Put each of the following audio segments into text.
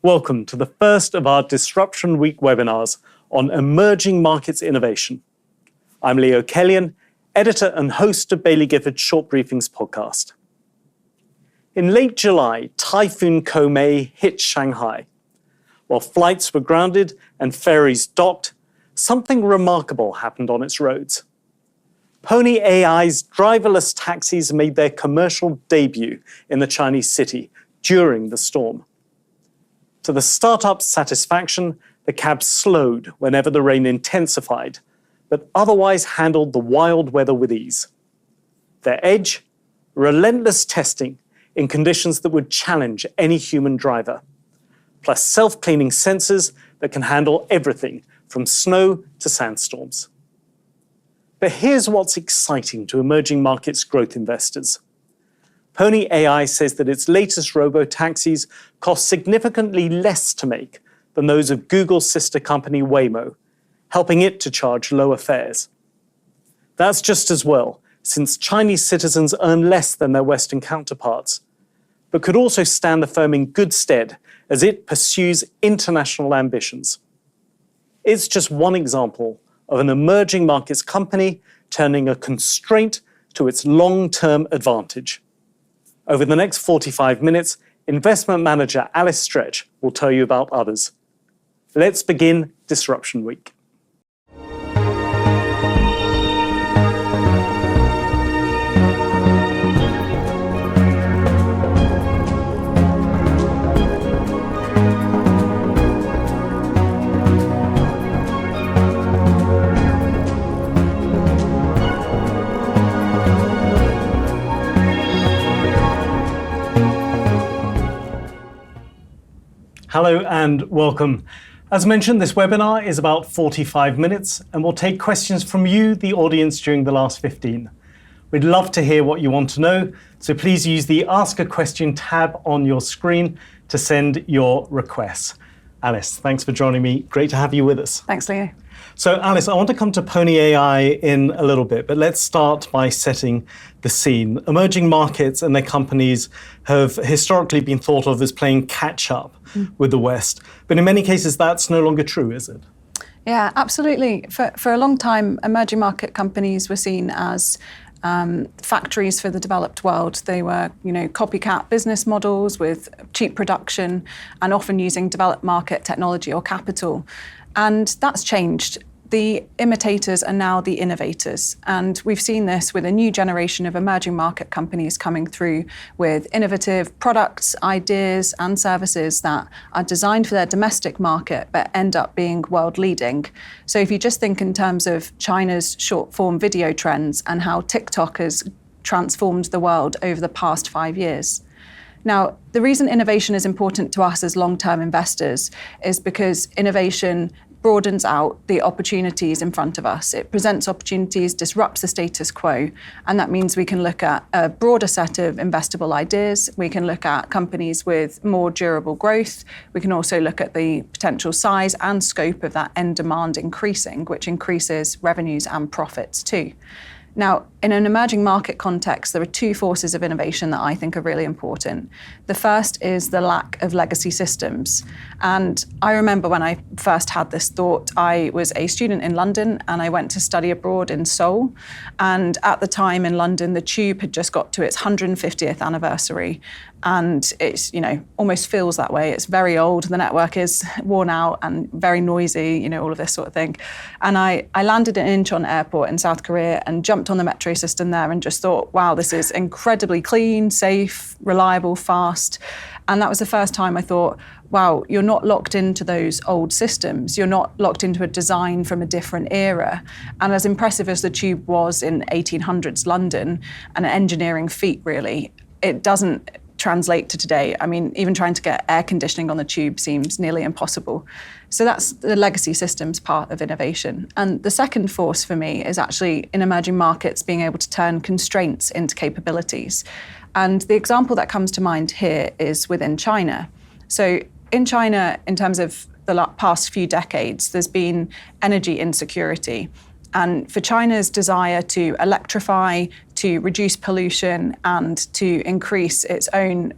Welcome to the first of our Disruption Week webinars on emerging markets innovation. I'm Leo Kellion, editor and host of Baillie Gifford's Short Briefings podcast. In late July, Typhoon Koumei hit Shanghai. While flights were grounded and ferries docked, something remarkable happened on its roads. Pony.ai's driverless taxis made their commercial debut in the Chinese city during the storm. To the startup's satisfaction, the cabs slowed whenever the rain intensified, but otherwise handled the wild weather with ease. Their edge? Relentless testing in conditions that would challenge any human driver, plus self-cleaning sensors that can handle everything from snow to sandstorms. But here's what's exciting to emerging markets growth investors. Pony.ai says that its latest robo-taxis cost significantly less to make than those of Google's sister company Waymo, helping it to charge lower fares. That's just as well, since Chinese citizens earn less than their Western counterparts, but could also stand the firm in good stead as it pursues international ambitions. It's just one example of an emerging markets company turning a constraint to its long-term advantage. Over the next 45 minutes, investment manager Alice Stretch will tell you about others. Let's begin Disruption Week. Hello and welcome. As mentioned, this webinar is about 45 minutes and we'll take questions from you, the audience, during the last 15. We'd love to hear what you want to know, so please use the Ask a Question tab on your screen to send your requests. Alice, thanks for joining me. Great to have you with us. Thanks, Leo. So Alice, I want to come to Pony.ai in a little bit, but let's start by setting the scene. Emerging markets and their companies have historically been thought of as playing catch up with the West, but in many cases that's no longer true, is it? Yeah, absolutely. For a long time, emerging market companies were seen as factories for the developed world. They were, copycat business models with cheap production and often using developed market technology or capital. And that's changed. The imitators are now the innovators. And we've seen this with a new generation of emerging market companies coming through with innovative products, ideas, and services that are designed for their domestic market, but end up being world leading. So if you just think in terms of China's short form video trends and how TikTok has transformed the world over the past 5 years. Now, the reason innovation is important to us as long-term investors is because innovation broadens out the opportunities in front of us. It presents opportunities, disrupts the status quo, and that means we can look at a broader set of investable ideas. We can look at companies with more durable growth. We can also look at the potential size and scope of that end demand increasing, which increases revenues and profits too. Now, in an emerging market context, there are two forces of innovation that I think are really important. The first is the lack of legacy systems. And I remember when I first had this thought, I was a student in London and I went to study abroad in Seoul. And at the time in London, the Tube had just got to its 150th anniversary. And it's, almost feels that way. It's very old, the network is worn out and very noisy, all of this sort of thing. And I landed in Incheon Airport in South Korea and jumped on the metro system there and just thought, wow, this is incredibly clean, safe, reliable, fast. And that was the first time I thought, wow, you're not locked into those old systems. You're not locked into a design from a different era. And as impressive as the Tube was in 1800s London, an engineering feat really, it doesn't translate to today. I mean, even trying to get air conditioning on the Tube seems nearly impossible. So that's the legacy systems part of innovation. And the second force for me is actually in emerging markets being able to turn constraints into capabilities. And the example that comes to mind here is within China. So in China, in terms of the past few decades, there's been energy insecurity. And for China's desire to electrify, to reduce pollution and to increase its own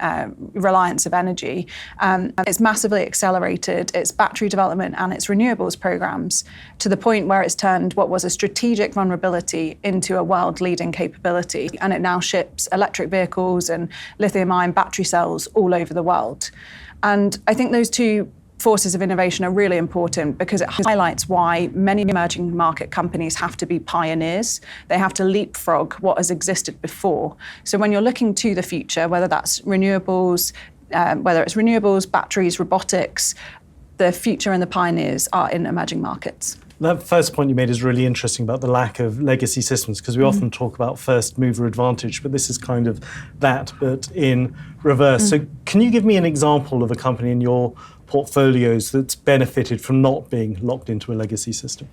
reliance of energy. It's massively accelerated its battery development and its renewables programs to the point where it's turned what was a strategic vulnerability into a world-leading capability. And it now ships electric vehicles and lithium-ion battery cells all over the world. And I think those two forces of innovation are really important because it highlights why many emerging market companies have to be pioneers. They have to leapfrog what has existed before. So when you're looking to the future, whether it's renewables, batteries, robotics, the future and the pioneers are in emerging markets. That first point you made is really interesting about the lack of legacy systems, because we often talk about first mover advantage, but this is kind of that, but in reverse. So can you give me an example of a company in your portfolios that's benefited from not being locked into a legacy system?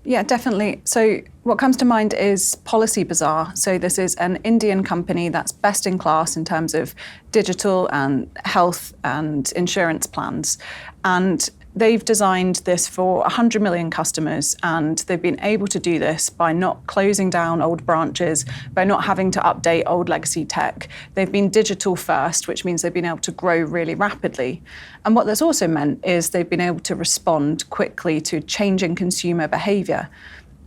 Yeah, definitely. So what comes to mind is Policy Bazaar. So this is an Indian company that's best in class in terms of digital and health and insurance plans. And they've designed this for 100 million customers, and they've been able to do this by not closing down old branches, by not having to update old legacy tech. They've been digital first, which means they've been able to grow really rapidly. And what that's also meant is they've been able to respond quickly to changing consumer behavior.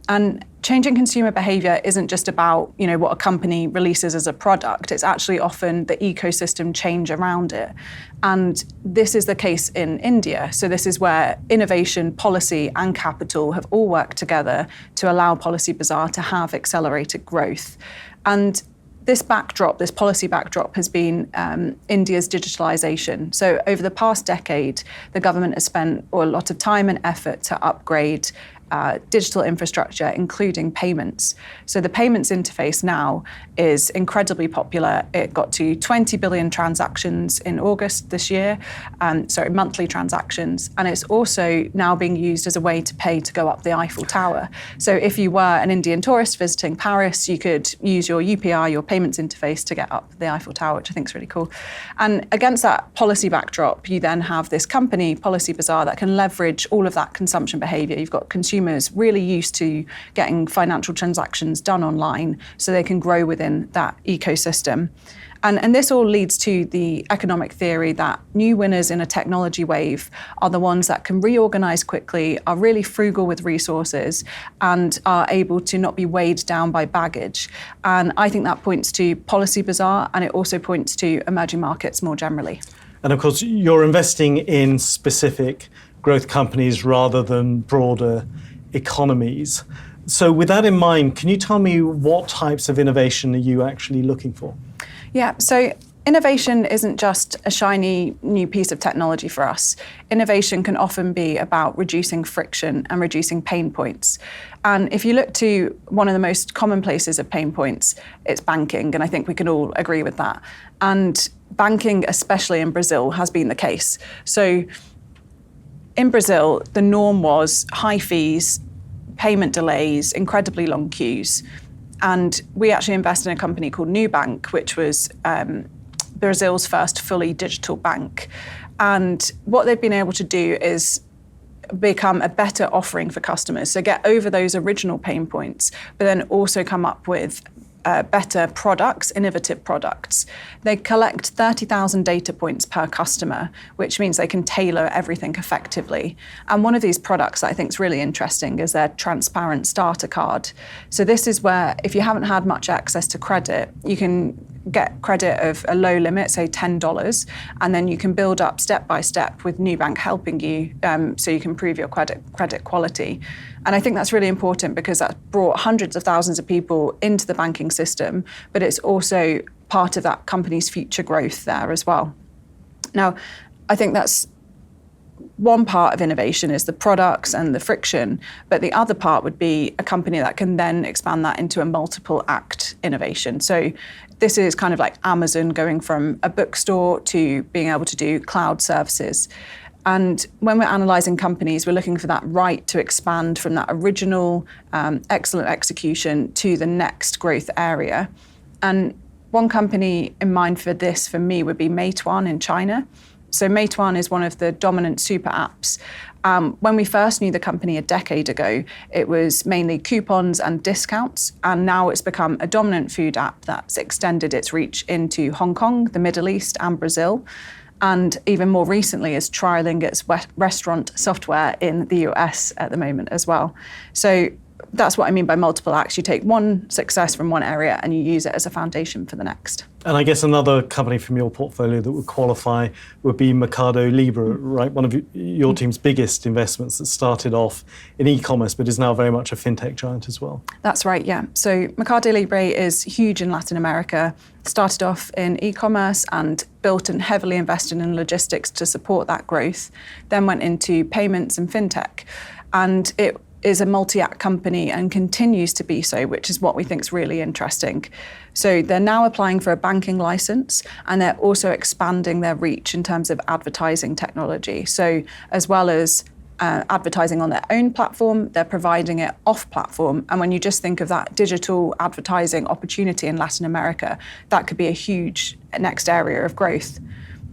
And changing consumer behavior isn't just about, what a company releases as a product. It's actually often the ecosystem change around it. And this is the case in India. So this is where innovation, policy, and capital have all worked together to allow Policy Bazaar to have accelerated growth. And this policy backdrop has been India's digitalization. So over the past decade, the government has spent a lot of time and effort to upgrade digital infrastructure, including payments. So the payments interface now is incredibly popular. It got to 20 billion transactions in August this year, monthly transactions. And it's also now being used as a way to pay to go up the Eiffel Tower. So if you were an Indian tourist visiting Paris, you could use your UPI, your payments interface, to get up the Eiffel Tower, which I think is really cool. And against that policy backdrop, you then have this company, Policy Bazaar, that can leverage all of that consumption behavior. You've got consumers really used to getting financial transactions done online, so they can grow within that ecosystem. And this all leads to the economic theory that new winners in a technology wave are the ones that can reorganize quickly, are really frugal with resources, and are able to not be weighed down by baggage. And I think that points to Policy Bazaar, and it also points to emerging markets more generally. And of course, you're investing in specific growth companies rather than broader economies. So with that in mind, can you tell me what types of innovation are you actually looking for? Yeah, so innovation isn't just a shiny new piece of technology for us. Innovation can often be about reducing friction and reducing pain points. And if you look to one of the most common places of pain points, it's banking, and I think we can all agree with that. And banking, especially in Brazil, has been the case. So in Brazil, the norm was high fees, payment delays, incredibly long queues. And we actually invested in a company called Nubank, which was Brazil's first fully digital bank. And what they've been able to do is become a better offering for customers. So get over those original pain points, but then also come up with better products, innovative products. They collect 30,000 data points per customer, which means they can tailor everything effectively. And one of these products that I think is really interesting is their transparent starter card. So this is where, if you haven't had much access to credit, you can get credit of a low limit, say $10, and then you can build up step by step with Nubank helping you, so you can prove your credit quality. And I think that's really important because that's brought hundreds of thousands of people into the banking system, but it's also part of that company's future growth there as well. Now, I think that's one part of innovation is the products and the friction, but the other part would be a company that can then expand that into a multiple act innovation. So this is kind of like Amazon going from a bookstore to being able to do cloud services. And when we're analysing companies, we're looking for that right to expand from that original excellent execution to the next growth area. And one company in mind for this, for me, would be Meituan in China. So Meituan is one of the dominant super apps. When we first knew the company a decade ago, it was mainly coupons and discounts, and now it's become a dominant food app that's extended its reach into Hong Kong, the Middle East, and Brazil, and even more recently is trialing its restaurant software in the US at the moment as well. So that's what I mean by multiple acts. You take one success from one area and you use it as a foundation for the next. And I guess another company from your portfolio that would qualify would be Mercado Libre, right? One of your team's biggest investments that started off in e-commerce, but is now very much a fintech giant as well. That's right, yeah. So Mercado Libre is huge in Latin America, started off in e-commerce and built and heavily invested in logistics to support that growth, then went into payments and fintech. And it is a multi-act company and continues to be so, which is what we think is really interesting. So they're now applying for a banking license, and they're also expanding their reach in terms of advertising technology. So as well as advertising on their own platform, they're providing it off platform. And when you just think of that digital advertising opportunity in Latin America, that could be a huge next area of growth.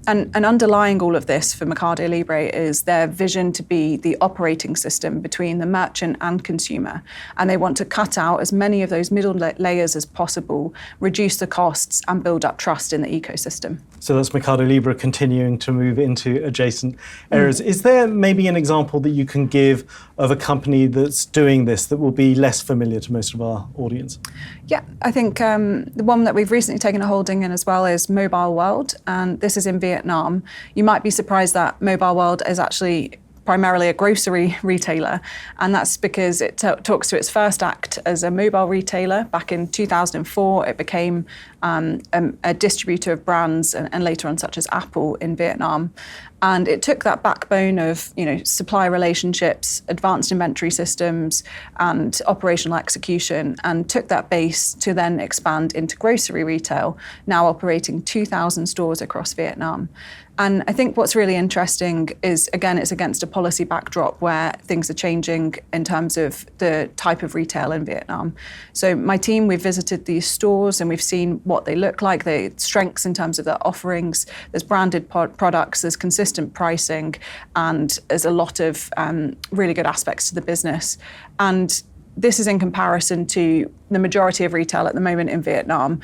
And underlying all of this for Mercado Libre is their vision to be the operating system between the merchant and consumer. And they want to cut out as many of those middle layers as possible, reduce the costs, and build up trust in the ecosystem. So that's Mercado Libre continuing to move into adjacent areas. Is there maybe an example that you can give of a company that's doing this that will be less familiar to most of our audience? Yeah, I think the one that we've recently taken a holding in as well is Mobile World, and this is in Vietnam. You might be surprised that Mobile World is actually primarily a grocery retailer, and that's because it talks to its first act as a mobile retailer. Back in 2004, it became a distributor of brands and later on such as Apple in Vietnam. And it took that backbone of supply relationships, advanced inventory systems, and operational execution, and took that base to then expand into grocery retail, now operating 2,000 stores across Vietnam. And I think what's really interesting is, again, it's against a policy backdrop where things are changing in terms of the type of retail in Vietnam. So my team, we've visited these stores and we've seen what they look like, the strengths in terms of their offerings. There's branded products, there's consistent pricing, and there's a lot of really good aspects to the business. And this is in comparison to the majority of retail at the moment in Vietnam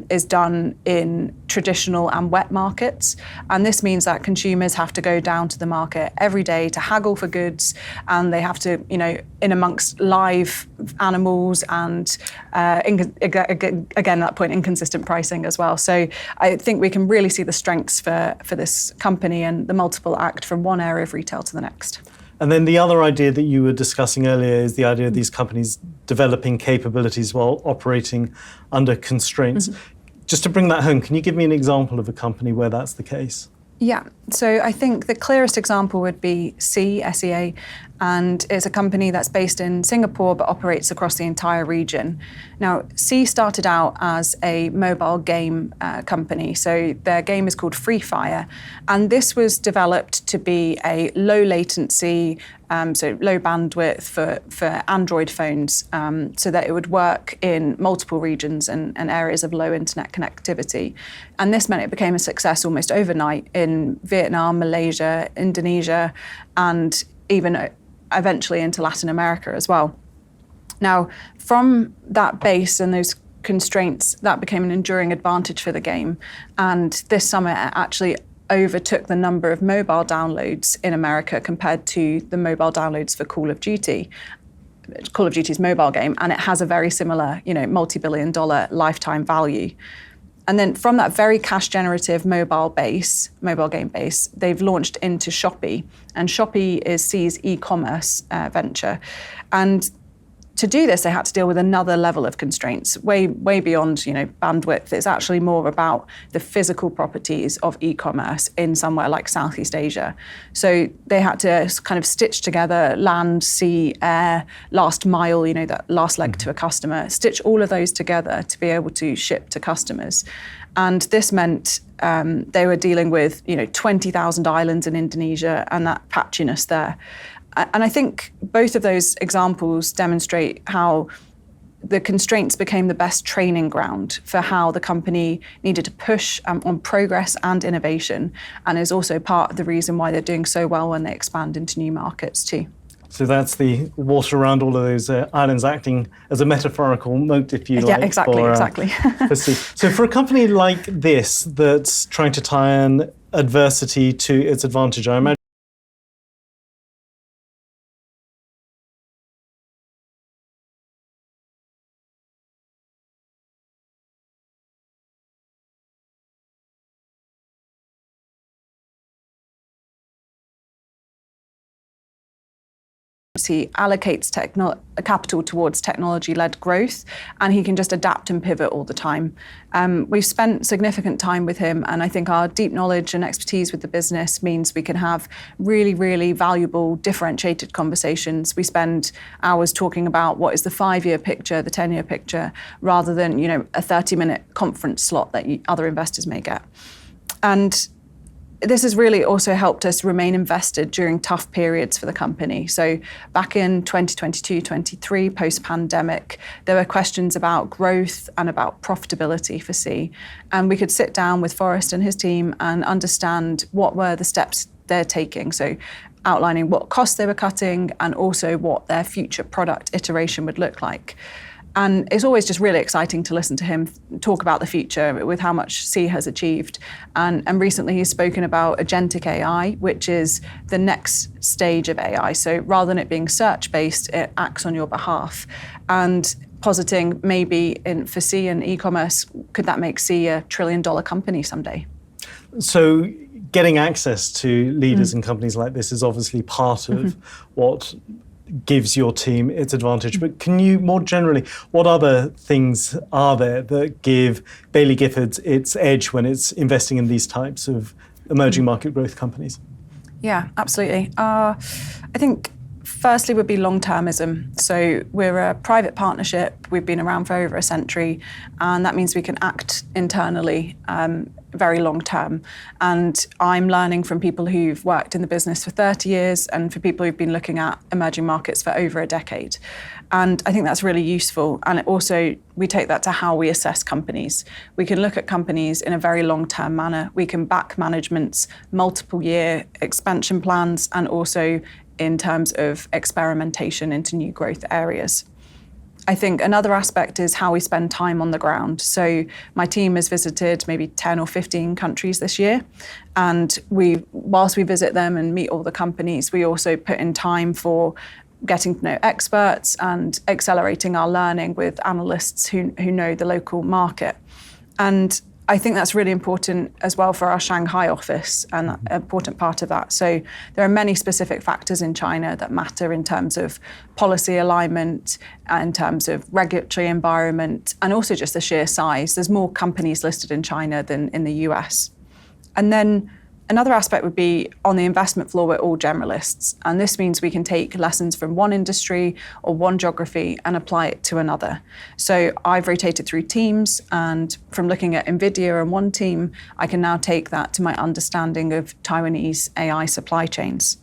is done in traditional and wet markets. And this means that consumers have to go down to the market every day to haggle for goods, and they have to, in amongst live animals and, again, that point, inconsistent pricing as well. So I think we can really see the strengths for this company and the multiple act from one area of retail to the next. And then the other idea that you were discussing earlier is the idea of these companies developing capabilities while operating under constraints. Mm-hmm. Just to bring that home, can you give me an example of a company where that's the case? Yeah, so I think the clearest example would be Sea, SEA, and it's a company that's based in Singapore but operates across the entire region. Now, Sea started out as a mobile game company, so their game is called Free Fire, and this was developed to be a low latency, so low bandwidth for Android phones, so that it would work in multiple regions and areas of low internet connectivity. And this meant it became a success almost overnight in Vietnam, Malaysia, Indonesia, and even eventually into Latin America as well. Now, from that base and those constraints, that became an enduring advantage for the game. And this summer it actually overtook the number of mobile downloads in America compared to the mobile downloads for Call of Duty. Call of Duty's mobile game, and it has a very similar, multi-billion-dollar lifetime value. And then from that very cash-generative mobile game base, they've launched into Shopee. And Shopee is Sea's e-commerce venture. And to do this, they had to deal with another level of constraints, way beyond, bandwidth. It's actually more about the physical properties of e-commerce in somewhere like Southeast Asia. So they had to kind of stitch together land, sea, air, last mile, that last leg to a customer, stitch all of those together to be able to ship to customers. And this meant they were dealing with, 20,000 islands in Indonesia and that patchiness there. And I think both of those examples demonstrate how the constraints became the best training ground for how the company needed to push on progress and innovation, and is also part of the reason why they're doing so well when they expand into new markets too. So that's the water around all of those islands acting as a metaphorical moat, if you like. Yeah, exactly. So for a company like this that's trying to tie in adversity to its advantage, I imagine he allocates capital towards technology-led growth, and he can just adapt and pivot all the time. We've spent significant time with him, and I think our deep knowledge and expertise with the business means we can have really, really valuable, differentiated conversations. We spend hours talking about what is the 5-year picture, the 10-year picture, rather than a 30-minute conference slot that other investors may get. And this has really also helped us remain invested during tough periods for the company. So back in 2022-23, post-pandemic, there were questions about growth and about profitability for Sea. And we could sit down with Forrest and his team and understand what were the steps they're taking. So outlining what costs they were cutting and also what their future product iteration would look like. And it's always just really exciting to listen to him talk about the future with how much Sea has achieved. And recently he's spoken about agentic AI, which is the next stage of AI. So rather than it being search-based, it acts on your behalf. And positing maybe for Sea and e-commerce, could that make Sea $1 trillion company someday? So getting access to leaders in companies like this is obviously part of what gives your team its advantage. But can you, more generally, what other things are there that give Baillie Gifford its edge when it's investing in these types of emerging market growth companies? Yeah, absolutely. I think firstly would be long-termism. So we're a private partnership. We've been around for over a century, and that means we can act internally very long term. And I'm learning from people who've worked in the business for 30 years and for people who've been looking at emerging markets for over a decade. And I think that's really useful. And it also, we take that to how we assess companies. We can look at companies in a very long-term manner. We can back management's multiple-year expansion plans and also in terms of experimentation into new growth areas. I think another aspect is how we spend time on the ground. So my team has visited maybe 10 or 15 countries this year. And whilst we visit them and meet all the companies, we also put in time for getting to know experts and accelerating our learning with analysts who know the local market. And I think that's really important as well for our Shanghai office, and an important part of that. So there are many specific factors in China that matter in terms of policy alignment, in terms of regulatory environment, and also just the sheer size. There's more companies listed in China than in the US. And then another aspect would be on the investment floor, we're all generalists. And this means we can take lessons from one industry or one geography and apply it to another. So I've rotated through teams, and from looking at NVIDIA and one team, I can now take that to my understanding of Taiwanese AI supply chains.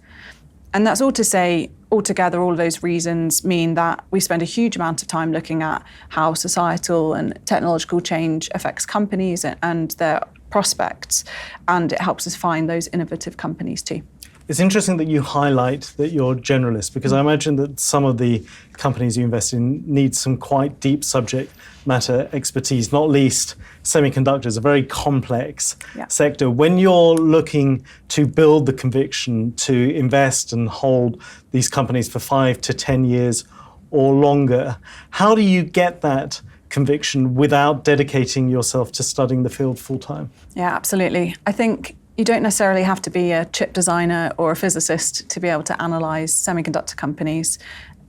And that's all to say, altogether, all of those reasons mean that we spend a huge amount of time looking at how societal and technological change affects companies and their prospects, and it helps us find those innovative companies too. It's interesting that you highlight that you're generalist, because I imagine that some of the companies you invest in need some quite deep subject matter expertise, not least semiconductors, a very complex sector. When you're looking to build the conviction to invest and hold these companies for 5 to 10 years or longer, how do you get that conviction without dedicating yourself to studying the field full time? Yeah, absolutely. I think you don't necessarily have to be a chip designer or a physicist to be able to analyze semiconductor companies.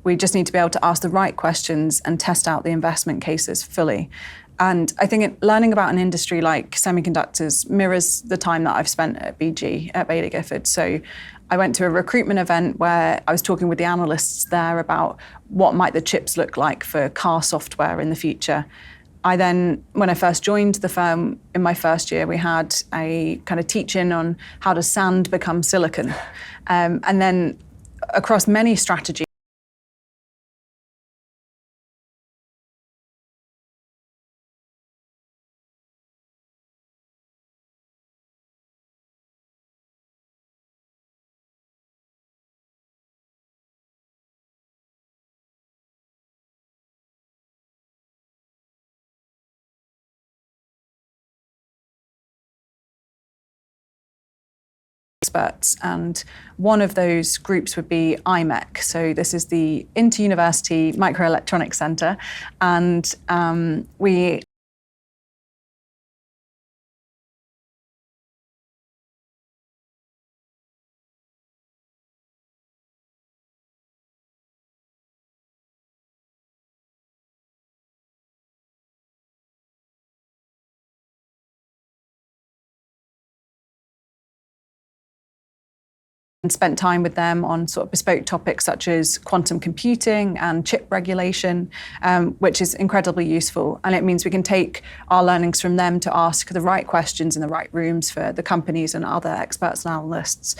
We just need to be able to ask the right questions and test out the investment cases fully. And I think learning about an industry like semiconductors mirrors the time that I've spent at BG, at Baillie Gifford. So I went to a recruitment event where I was talking with the analysts there about what might the chips look like for car software in the future. I then, when I first joined the firm in my first year, we had a kind of teach-in on how does sand become silicon. And then across many strategies, experts. And one of those groups would be IMEC. So this is the Inter-University Microelectronics Centre. And we and spent time with them on sort of bespoke topics such as quantum computing and chip regulation, which is incredibly useful. And it means we can take our learnings from them to ask the right questions in the right rooms for the companies and other experts and analysts.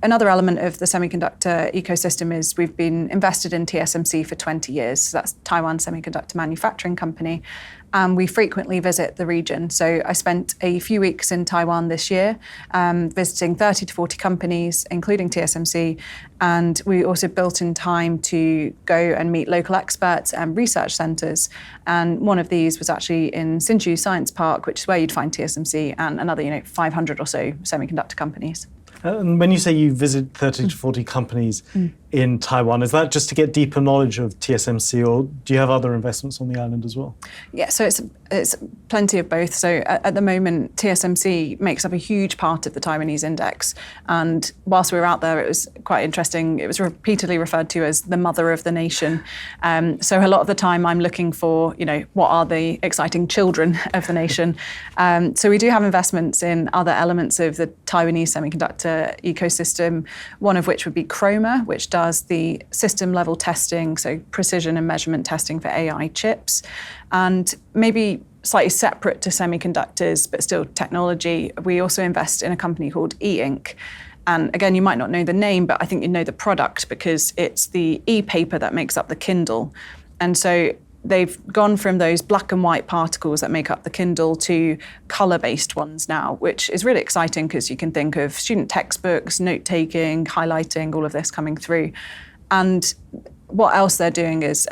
Another element of the semiconductor ecosystem is we've been invested in TSMC for 20 years. So that's Taiwan Semiconductor Manufacturing Company. And we frequently visit the region. So I spent a few weeks in Taiwan this year, visiting 30 to 40 companies, including TSMC. And we also built in time to go and meet local experts and research centres. And one of these was actually in Hsinchu Science Park, which is where you'd find TSMC and another 500 or so semiconductor companies. And when you say you visit 30 to 40 companies in Taiwan, is that just to get deeper knowledge of TSMC, or do you have other investments on the island as well? Yeah, so it's plenty of both. So at the moment, TSMC makes up a huge part of the Taiwanese index. And whilst we were out there, it was quite interesting. It was repeatedly referred to as the mother of the nation. So a lot of the time I'm looking for, what are the exciting children of the nation? So we do have investments in other elements of the Taiwanese semiconductor ecosystem, one of which would be Chroma, which does the system level testing, so precision and measurement testing for AI chips. And maybe slightly separate to semiconductors, but still technology, we also invest in a company called E-Ink. And again, you might not know the name, but I think you know the product because it's the e-paper that makes up the Kindle. And so they've gone from those black and white particles that make up the Kindle to colour-based ones now, which is really exciting because you can think of student textbooks, note-taking, highlighting, all of this coming through. And what else they're doing is,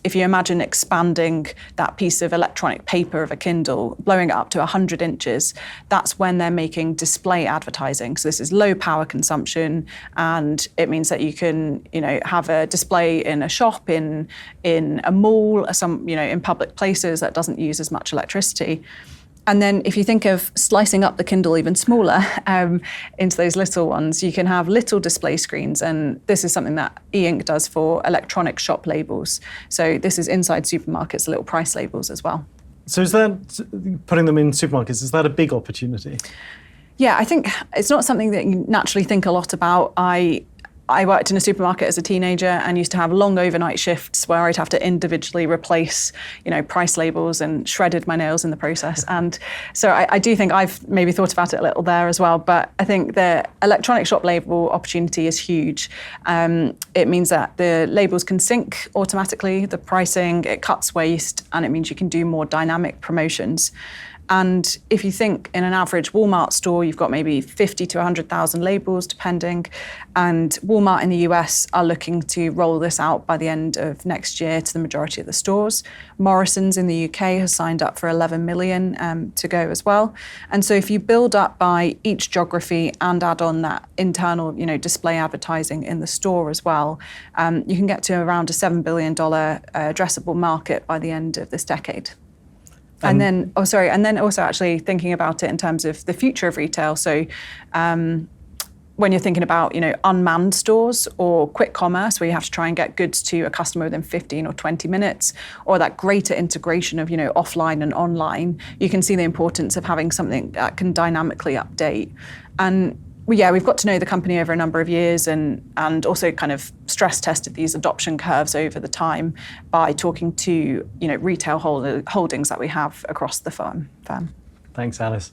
if you imagine expanding that piece of electronic paper of a Kindle, blowing it up to 100 inches, that's when they're making display advertising. So this is low power consumption, and it means that you can, have a display in a shop, in a mall, in public places that doesn't use as much electricity. And then if you think of slicing up the Kindle even smaller into those little ones, you can have little display screens. And this is something that E-Ink does for electronic shop labels. So this is inside supermarkets, little price labels as well. So is that, putting them in supermarkets, is that a big opportunity? Yeah, I think it's not something that you naturally think a lot about. I worked in a supermarket as a teenager and used to have long overnight shifts where I'd have to individually replace, price labels, and shredded my nails in the process. And so I do think I've maybe thought about it a little there as well. But I think the electronic shop label opportunity is huge. It means that the labels can sync automatically, the pricing, it cuts waste, and it means you can do more dynamic promotions. And if you think in an average Walmart store, you've got maybe 50 to 100,000 labels, depending. And Walmart in the US are looking to roll this out by the end of next year to the majority of the stores. Morrison's in the UK has signed up for 11 million to go as well. And so if you build up by each geography and add on that internal, display advertising in the store as well, you can get to around a $7 billion addressable market by the end of this decade. And then also actually thinking about it in terms of the future of retail. So when you're thinking about, unmanned stores or quick commerce, where you have to try and get goods to a customer within 15 or 20 minutes, or that greater integration of, offline and online, you can see the importance of having something that can dynamically update. And we've got to know the company over a number of years and also kind of stress tested these adoption curves over the time by talking to, retail holdings that we have across the firm. Thanks, Alice.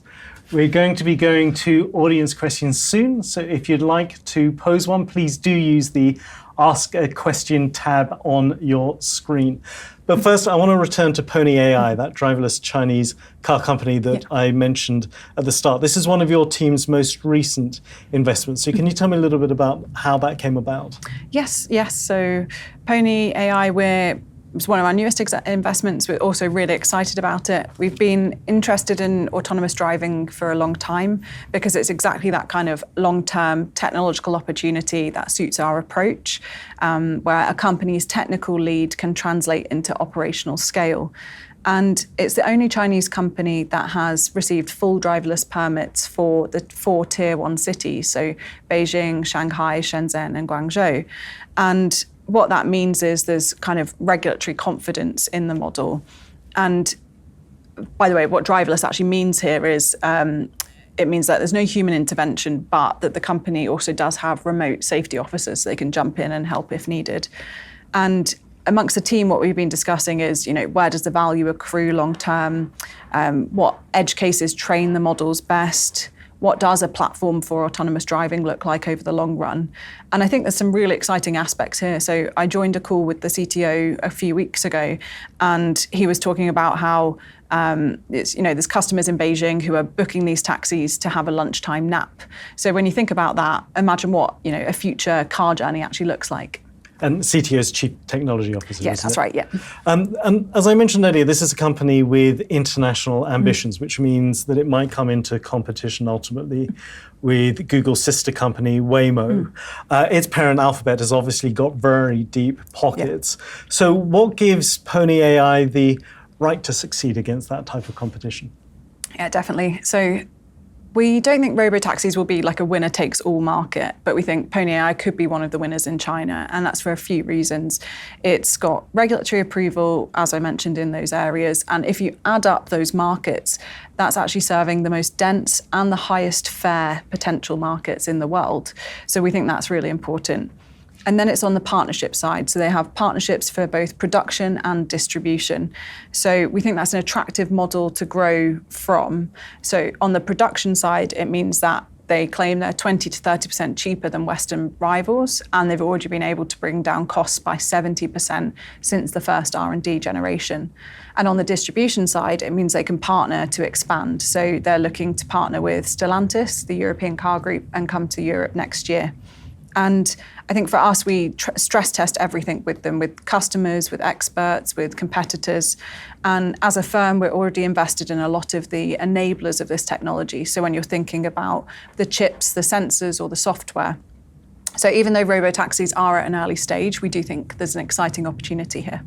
We're going to be going to audience questions soon. So if you'd like to pose one, please do use the Ask a Question tab on your screen. But first, I want to return to Pony.ai, that driverless Chinese car company that I mentioned at the start. This is one of your team's most recent investments. So can you tell me a little bit about how that came about? Yes. So Pony.ai, we're It's one of our newest investments. We're also really excited about it. We've been interested in autonomous driving for a long time because it's exactly that kind of long-term technological opportunity that suits our approach, where a company's technical lead can translate into operational scale. And it's the only Chinese company that has received full driverless permits for the 4 tier 1 cities, so Beijing, Shanghai, Shenzhen, and Guangzhou. And what that means is there's kind of regulatory confidence in the model. And by the way, what driverless actually means here is it means that there's no human intervention, but that the company also does have remote safety officers so they can jump in and help if needed. And amongst the team, what we've been discussing is, where does the value accrue long term? What edge cases train the models best? What does a platform for autonomous driving look like over the long run? And I think there's some really exciting aspects here. So I joined a call with the CTO a few weeks ago, and he was talking about how there's customers in Beijing who are booking these taxis to have a lunchtime nap. So when you think about that, imagine what a future car journey actually looks like. And CTO is Chief Technology Officer. Yes, that's right, yeah. And as I mentioned earlier, this is a company with international ambitions, which means that it might come into competition ultimately with Google's sister company, Waymo. Its parent, Alphabet, has obviously got very deep pockets. Yeah. So what gives Pony.ai the right to succeed against that type of competition? Yeah, definitely. So we don't think robotaxis will be like a winner-takes-all market, but we think Pony.ai could be one of the winners in China, and that's for a few reasons. It's got regulatory approval, as I mentioned, in those areas, and if you add up those markets, that's actually serving the most dense and the highest fare potential markets in the world. So we think that's really important. And then it's on the partnership side. So they have partnerships for both production and distribution. So we think that's an attractive model to grow from. So on the production side, it means that they claim they're 20 to 30% cheaper than Western rivals, and they've already been able to bring down costs by 70% since the first R&D generation. And on the distribution side, it means they can partner to expand. So they're looking to partner with Stellantis, the European car group, and come to Europe next year. And I think for us, we stress test everything with them, with customers, with experts, with competitors. And as a firm, we're already invested in a lot of the enablers of this technology. So when you're thinking about the chips, the sensors, or the software. So even though robotaxis are at an early stage, we do think there's an exciting opportunity here.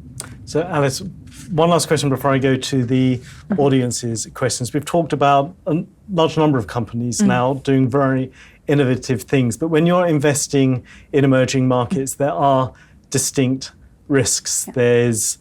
So Alice, one last question before I go to the audience's questions. We've talked about a large number of companies now doing very innovative things, but when you're investing in emerging markets, there are distinct risks. Yeah. There's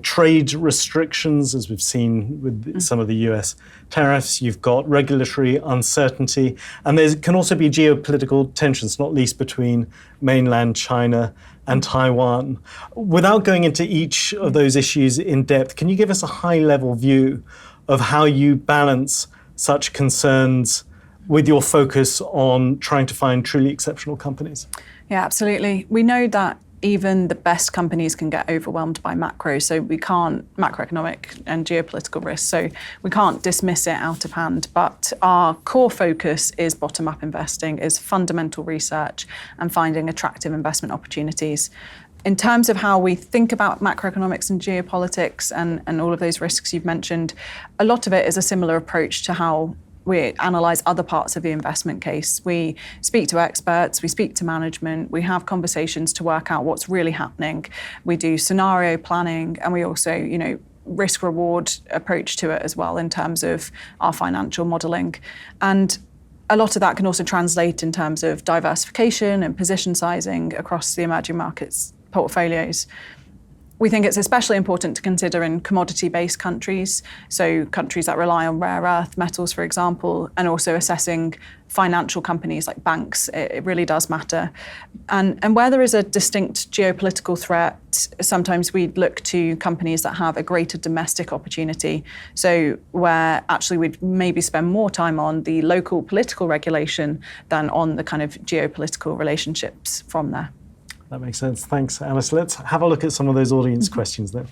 trade restrictions, as we've seen with some of the US tariffs. You've got regulatory uncertainty, and there can also be geopolitical tensions, not least between mainland China and Taiwan. Without going into each of those issues in depth, can you give us a high-level view of how you balance such concerns with your focus on trying to find truly exceptional companies? Yeah, absolutely. We know that even the best companies can get overwhelmed by macroeconomic and geopolitical risks. So we can't dismiss it out of hand. But our core focus is bottom-up investing, is fundamental research and finding attractive investment opportunities. In terms of how we think about macroeconomics and geopolitics and all of those risks you've mentioned, a lot of it is a similar approach to how we analyse other parts of the investment case. We speak to experts, we speak to management, we have conversations to work out what's really happening. We do scenario planning, and we also, risk-reward approach to it as well in terms of our financial modelling. And a lot of that can also translate in terms of diversification and position sizing across the emerging markets portfolios. We think it's especially important to consider in commodity-based countries, so countries that rely on rare earth metals, for example, and also assessing financial companies like banks. It really does matter. And where there is a distinct geopolitical threat, sometimes we look to companies that have a greater domestic opportunity, so where actually we'd maybe spend more time on the local political regulation than on the kind of geopolitical relationships from there. That makes sense. Thanks, Alice. Let's have a look at some of those audience questions then.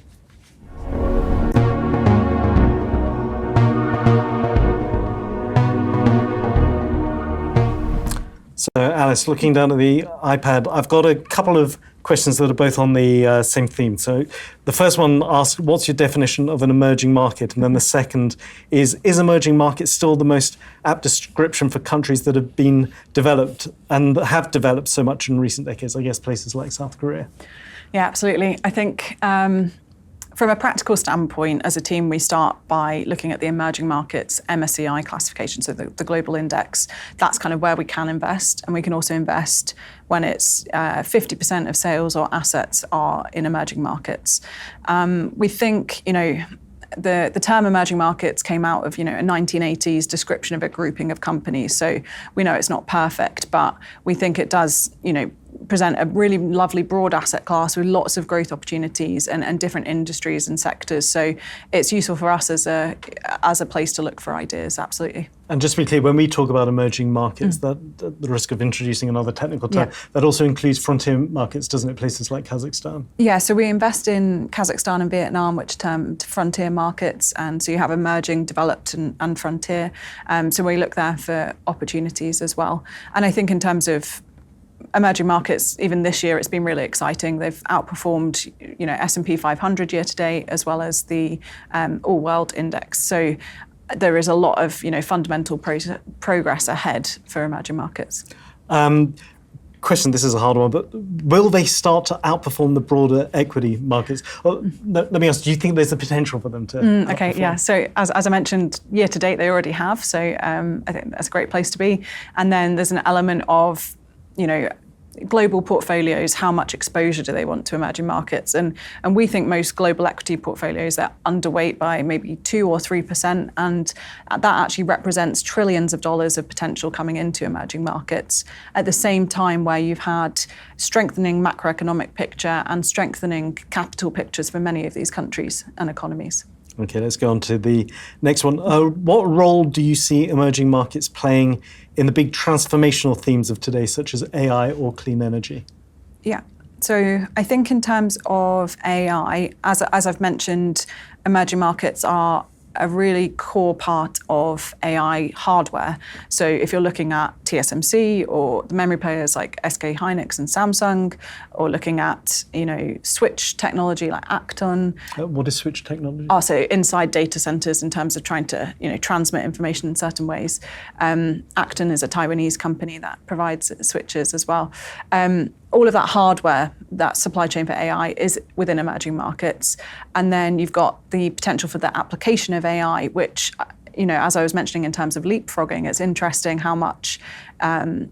So, Alice, looking down at the iPad, I've got a couple of questions that are both on the same theme. So the first one asks, what's your definition of an emerging market? And then the second is emerging markets still the most apt description for countries that have been developed and have developed so much in recent decades? I guess places like South Korea. Yeah, absolutely. I think from a practical standpoint, as a team, we start by looking at the emerging markets MSCI classification, so the global index. That's kind of where we can invest, and we can also invest when it's 50% of sales or assets are in emerging markets. We think, the term emerging markets came out of, a 1980s description of a grouping of companies. So we know it's not perfect, but we think it does, present a really lovely broad asset class with lots of growth opportunities and different industries and sectors. So it's useful for us as a place to look for ideas, absolutely. And just to be clear, when we talk about emerging markets, that at the risk of introducing another technical term, that also includes frontier markets, doesn't it? Places like Kazakhstan. Yeah, so we invest in Kazakhstan and Vietnam, which are termed frontier markets. And so you have emerging, developed and frontier. So we look there for opportunities as well. And I think in terms of emerging markets, even this year, it's been really exciting. They've outperformed, S&P 500 year to date, as well as the All World Index. So there is a lot of, fundamental progress ahead for emerging markets. Question, this is a hard one, but will they start to outperform the broader equity markets? Well, let me ask, do you think there's a potential for them to outperform? Okay, yeah. So as I mentioned, year to date, they already have. So I think that's a great place to be. And then there's an element of, global portfolios, how much exposure do they want to emerging markets? And we think most global equity portfolios are underweight by maybe 2 or 3%. And that actually represents trillions of dollars of potential coming into emerging markets at the same time where you've had strengthening macroeconomic picture and strengthening capital pictures for many of these countries and economies. Okay, let's go on to the next one. What role do you see emerging markets playing in the big transformational themes of today, such as AI or clean energy? Yeah, so I think in terms of AI, as I've mentioned, emerging markets are a really core part of AI hardware. So if you're looking at TSMC or the memory players like SK Hynix and Samsung, or looking at, switch technology like Acton. What is switch technology? Also inside data centers in terms of trying to, transmit information in certain ways. Acton is a Taiwanese company that provides switches as well. All of that hardware, that supply chain for AI is within emerging markets. And then you've got the potential for the application of AI, which, as I was mentioning in terms of leapfrogging, it's interesting how much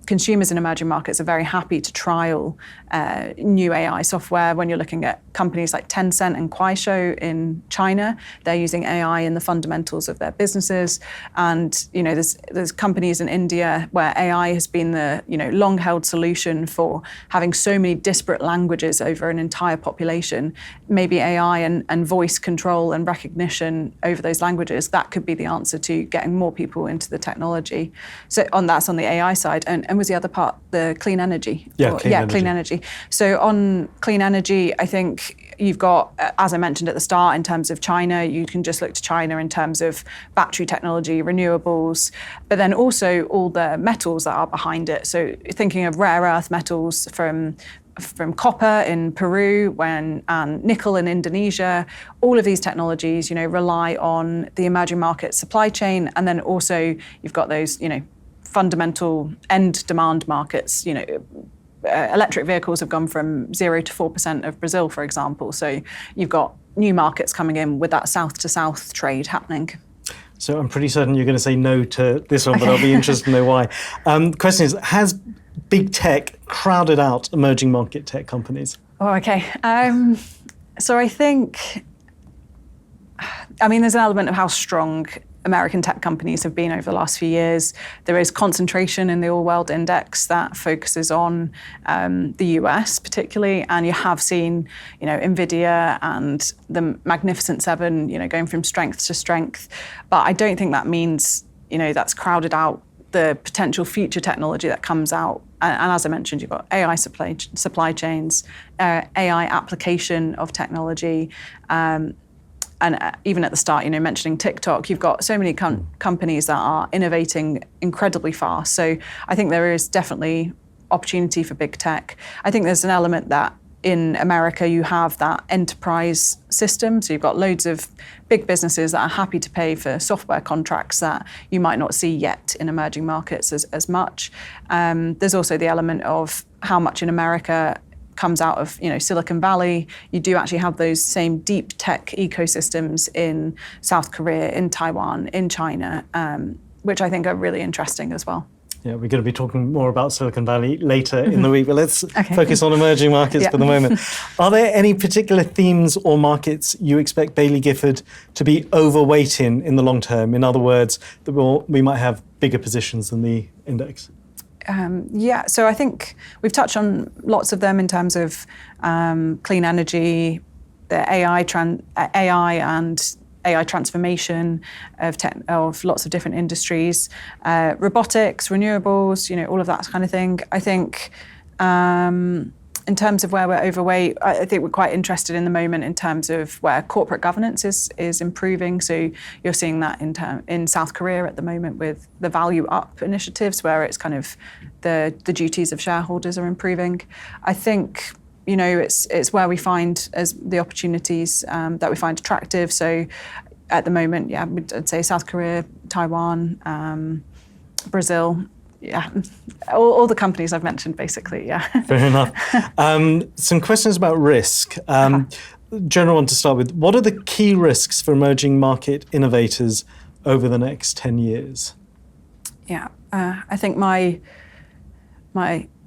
consumers in emerging markets are very happy to trial new AI software. When you're looking at companies like Tencent and Kuaishou in China, they're using AI in the fundamentals of their businesses. And there's companies in India where AI has been the long-held solution for having so many disparate languages over an entire population. Maybe AI and voice control and recognition over those languages, that could be the answer to getting more people into the technology. So that's on the AI side. And was the other part the clean energy? Clean energy. So on clean energy, I think you've got, as I mentioned at the start, in terms of China, you can just look to China in terms of battery technology, renewables, but then also all the metals that are behind it. So thinking of rare earth metals from copper in Peru and nickel in Indonesia, all of these technologies, rely on the emerging market supply chain. And then also you've got those, fundamental end demand markets. Electric vehicles have gone from 0 to 4% of Brazil, for example. So you've got new markets coming in with that south to south trade happening. So I'm pretty certain you're going to say no to this one, but I'll be interested to know why. Question is, has big tech crowded out emerging market tech companies? Oh, okay. So I think, there's an element of how strong American tech companies have been over the last few years. There is concentration in the All World Index that focuses on the US particularly, and you have seen, NVIDIA and the Magnificent Seven, going from strength to strength. But I don't think that means, that's crowded out the potential future technology that comes out. And as I mentioned, you've got AI supply chains, AI application of technology, and even at the start, mentioning TikTok, you've got so many companies that are innovating incredibly fast. So I think there is definitely opportunity for big tech. I think there's an element that in America, you have that enterprise system. So you've got loads of big businesses that are happy to pay for software contracts that you might not see yet in emerging markets as much. There's also the element of how much in America comes out of Silicon Valley. You do actually have those same deep tech ecosystems in South Korea, in Taiwan, in China, which I think are really interesting as well. Yeah, we're going to be talking more about Silicon Valley later in the week, but let's focus on emerging markets for the moment. Are there any particular themes or markets you expect Baillie Gifford to be overweight in the long term? In other words, that we might have bigger positions than the index? So I think we've touched on lots of them in terms of clean energy, the AI and AI transformation of lots of different industries, robotics, renewables, all of that kind of thing. I think in terms of where we're overweight, I think we're quite interested in the moment in terms of where corporate governance is improving. So you're seeing that in South Korea at the moment with the Value Up initiatives, where it's kind of the duties of shareholders are improving. I think it's where we find as the opportunities that we find attractive. So at the moment, I'd say South Korea, Taiwan, Brazil. Yeah, all the companies I've mentioned, basically, yeah. Fair enough. Some questions about risk. General one to start with. What are the key risks for emerging market innovators over the next 10 years? Yeah, I think my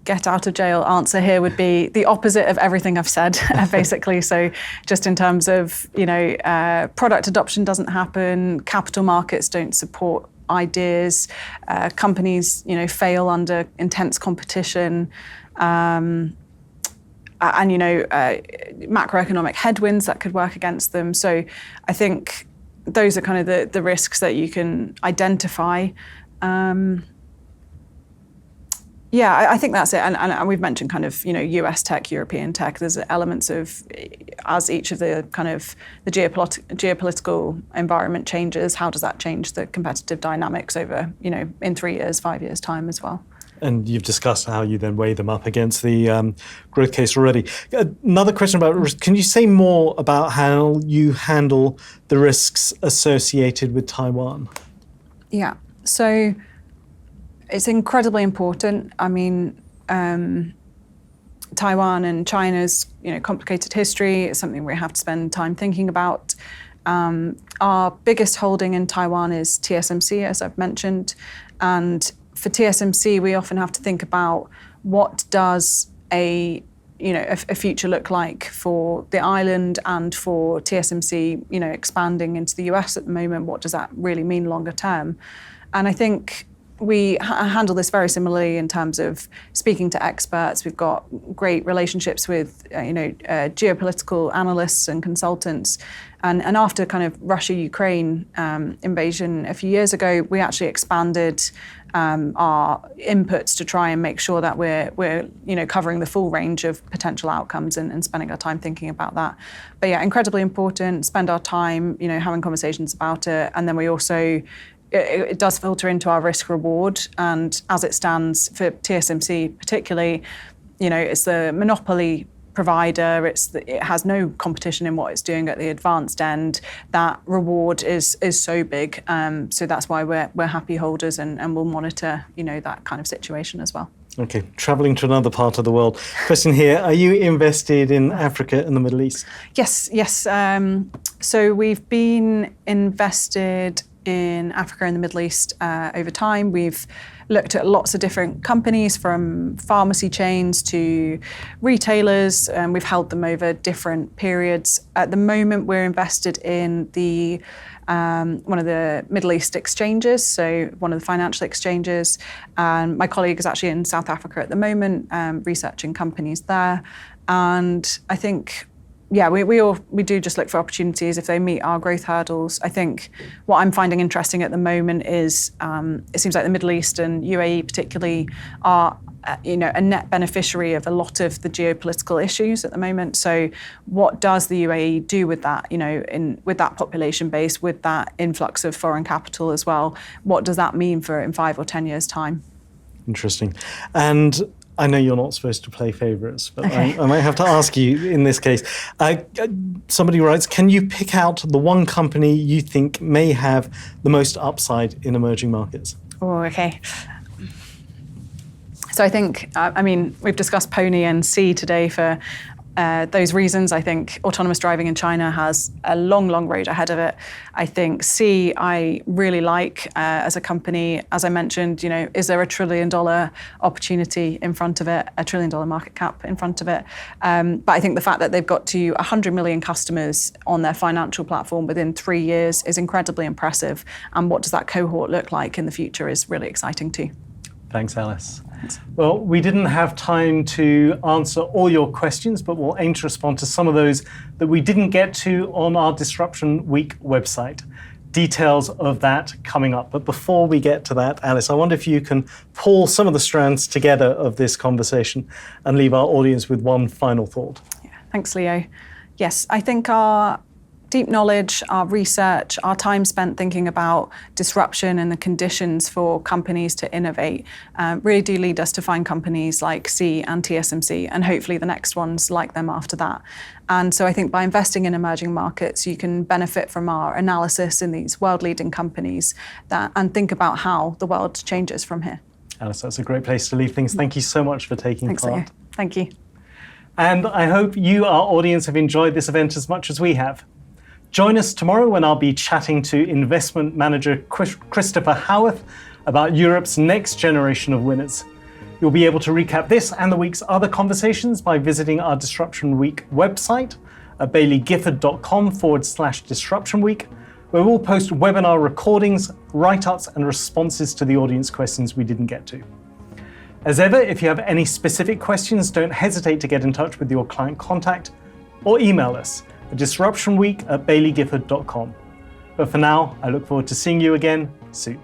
get out of jail answer here would be the opposite of everything I've said, basically. So just in terms of, product adoption doesn't happen, capital markets don't support ideas, companies, fail under intense competition, and macroeconomic headwinds that could work against them. So I think those are kind of the risks that you can identify. I think that's it. And we've mentioned kind of, US tech, European tech. There's elements of, as each of the kind of the geopolitical environment changes, how does that change the competitive dynamics over, in 3 years, 5 years' time as well? And you've discussed how you then weigh them up against the growth case already. Another question about risk. Can you say more about how you handle the risks associated with Taiwan? Yeah. So it's incredibly important. I mean, Taiwan and China's complicated history is something we have to spend time thinking about. Our biggest holding in Taiwan is TSMC, as I've mentioned, and for TSMC, we often have to think about what does a future look like for the island and for TSMC, expanding into the US at the moment. What does that really mean longer term? And I think we handle this very similarly in terms of speaking to experts. We've got great relationships with geopolitical analysts and consultants. And after kind of Russia-Ukraine invasion a few years ago, we actually expanded our inputs to try and make sure that we're covering the full range of potential outcomes and spending our time thinking about that. But yeah, incredibly important. Spend our time having conversations about it, and then we also. It does filter into our risk reward, and as it stands for TSMC particularly, it's the monopoly provider. It has no competition in what it's doing at the advanced end. That reward is so big, so that's why we're happy holders, and we'll monitor that kind of situation as well. Okay, travelling to another part of the world. Question here: are you invested in Africa and the Middle East? Yes. So we've been invested in Africa and the Middle East over time. We've looked at lots of different companies, from pharmacy chains to retailers, and we've held them over different periods. At the moment, we're invested in the one of the Middle East exchanges, so one of the financial exchanges. And my colleague is actually in South Africa at the moment, researching companies there. And I think we do just look for opportunities if they meet our growth hurdles. I think what I'm finding interesting at the moment is it seems like the Middle East and UAE particularly are a net beneficiary of a lot of the geopolitical issues at the moment. So what does the UAE do with that, with that population base, with that influx of foreign capital as well? What does that mean for in 5 or 10 years' time? Interesting. And I know you're not supposed to play favourites, but okay. I might have to ask you in this case. Somebody writes, can you pick out the one company you think may have the most upside in emerging markets? Oh, okay. So I think, we've discussed Pony and Sea today for those reasons. I think autonomous driving in China has a long, long road ahead of it. I think Sea, I really like as a company. As I mentioned, is there $1 trillion opportunity in front of it, $1 trillion market cap in front of it? But I think the fact that they've got to 100 million customers on their financial platform within 3 years is incredibly impressive. And what does that cohort look like in the future is really exciting too. Thanks, Alice. Well, we didn't have time to answer all your questions, but we'll aim to respond to some of those that we didn't get to on our Disruption Week website. Details of that coming up. But before we get to that, Alice, I wonder if you can pull some of the strands together of this conversation and leave our audience with one final thought. Yeah, thanks, Leo. Yes, I think our deep knowledge, our research, our time spent thinking about disruption and the conditions for companies to innovate really do lead us to find companies like Sea and TSMC, and hopefully the next ones like them after that. And so I think by investing in emerging markets, you can benefit from our analysis in these world-leading companies and think about how the world changes from here. Alice, that's a great place to leave things. Thank you so much for taking part. Thanks, Leo. Thank you. And I hope you, our audience, have enjoyed this event as much as we have. Join us tomorrow when I'll be chatting to investment manager Christopher Howarth about Europe's next generation of winners. You'll be able to recap this and the week's other conversations by visiting our Disruption Week website at baileygifford.com/Disruption Week, where we'll post webinar recordings, write-ups, and responses to the audience questions we didn't get to. As ever, if you have any specific questions, don't hesitate to get in touch with your client contact or email us at disruptionweek@baileygifford.com. But for now, I look forward to seeing you again soon.